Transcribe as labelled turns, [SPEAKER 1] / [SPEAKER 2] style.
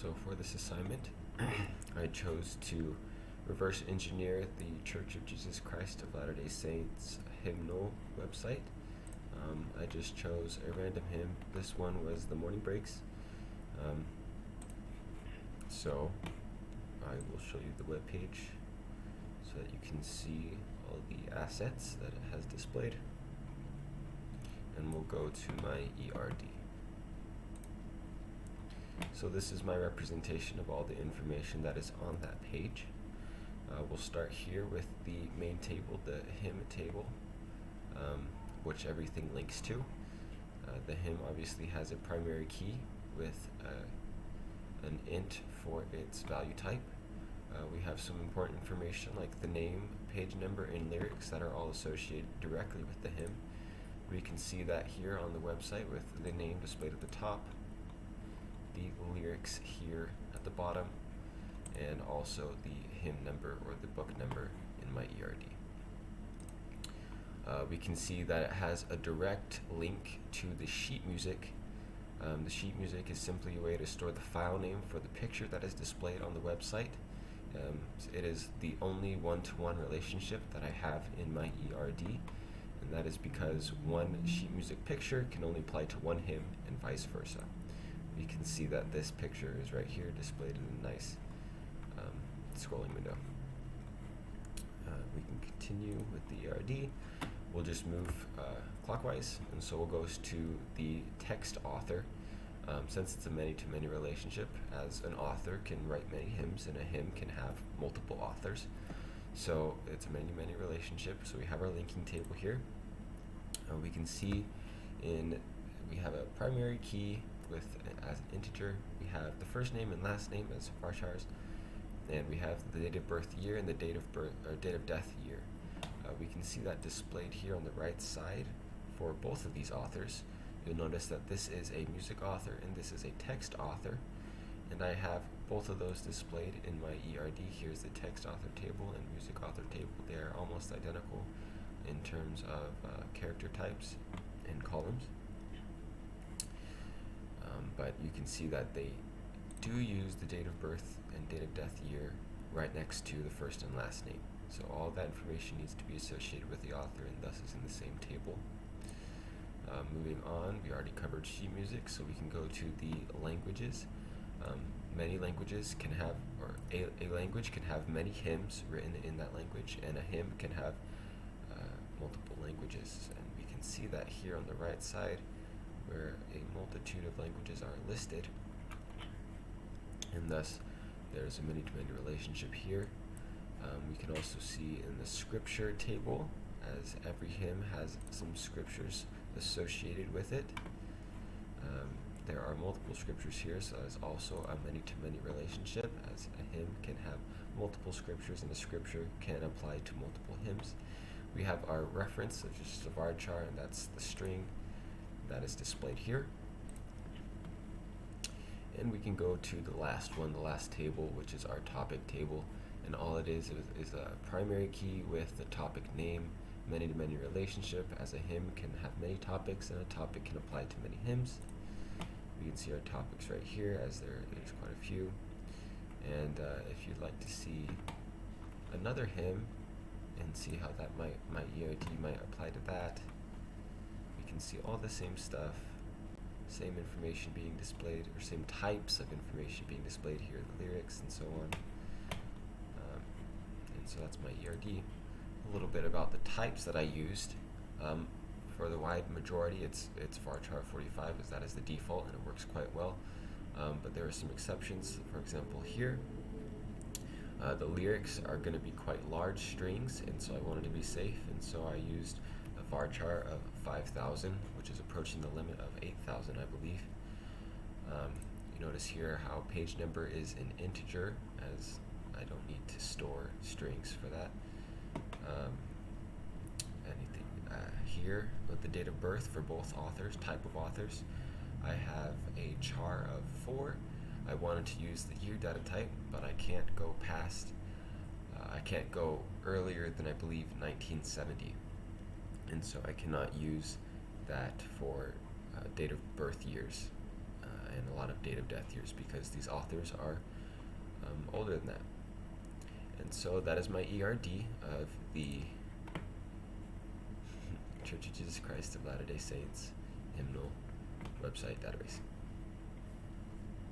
[SPEAKER 1] So for this assignment, I chose to reverse engineer the Church of Jesus Christ of Latter-day Saints hymnal website. I just chose a random hymn. This one was the Morning Breaks. So I will show you the web page so that you can see all the assets that it has displayed. And we'll go to my ERD. So this is my representation of all the information that is on that page. We'll start here with the main table, the hymn table, which everything links to. The hymn obviously has a primary key with an int for its value type. We have some important information like the name, page number, and lyrics that are all associated directly with the hymn. We can see that here on the website with the name displayed at the top, the lyrics here at the bottom, and also the hymn number or the book number in my ERD. We can see that it has a direct link to the sheet music. The sheet music is simply a way to store the file name for the picture that is displayed on the website. It is the only one-to-one relationship that I have in my ERD, and that is because one sheet music picture can only apply to one hymn and vice versa. We can see that this picture is right here displayed in a nice scrolling window. We can continue with the ERD. We'll just move clockwise, and so we'll go to the text author. Since it's a many-to-many relationship, as an author can write many hymns and a hymn can have multiple authors. So it's a many-to-many relationship. So we have our linking table here. We can see we have a primary key with as an integer. We have the first name and last name as varchars, and we have the date of birth year and the date of birth or date of death year. We can see that displayed here on the right side for both of these authors. You'll notice that this is a music author and this is a text author, and I have both of those displayed in my ERD. Here's the text author table and music author table. They are almost identical in terms of character types and columns, but you can see that they do use the date of birth and date of death year right next to the first and last name. So all that information needs to be associated with the author and thus is in the same table. Moving on, we already covered sheet music, so we can go to the languages. Many languages can have, or a language can have many hymns written in that language, and a hymn can have multiple languages. And we can see that here on the right side, where a multitude of languages are listed, and thus there's a many-to-many relationship here. We can also see in the scripture table, as every hymn has some scriptures associated with it. There are multiple scriptures here, so there's also a many-to-many relationship, as a hymn can have multiple scriptures and a scripture can apply to multiple hymns. We have our reference, which is the varchar, and that's the string that is displayed here. And we can go to the last one, the last table, which is our topic table. And all it is a primary key with the topic name, many-to-many relationship, as a hymn can have many topics and a topic can apply to many hymns. We can see our topics right here, as there's quite a few. And if you'd like to see another hymn and see how that my ERD might apply to that, we can see all the same stuff, same information being displayed, or same types of information being displayed here, the lyrics and so on. And so that's my ERD. A little bit about the types that I used. For the wide majority, it's varchar 45, as that is the default, and it works quite well. But there are some exceptions. For example, here, the lyrics are going to be quite large strings, and so I wanted to be safe, and so I used a varchar of 5,000, which is approaching the limit of 8,000, I believe. You notice here how page number is an integer, as I don't need to store strings for that. Anything here with the date of birth for both authors, type of authors. I have a char of 4. I wanted to use the year data type, but I can't go past, I can't go earlier than I believe 1970. And so I cannot use that for date of birth years. and a lot of date of death years, because these authors are older than that. And so that is my ERD of the Church of Jesus Christ of Latter-day Saints hymnal website database.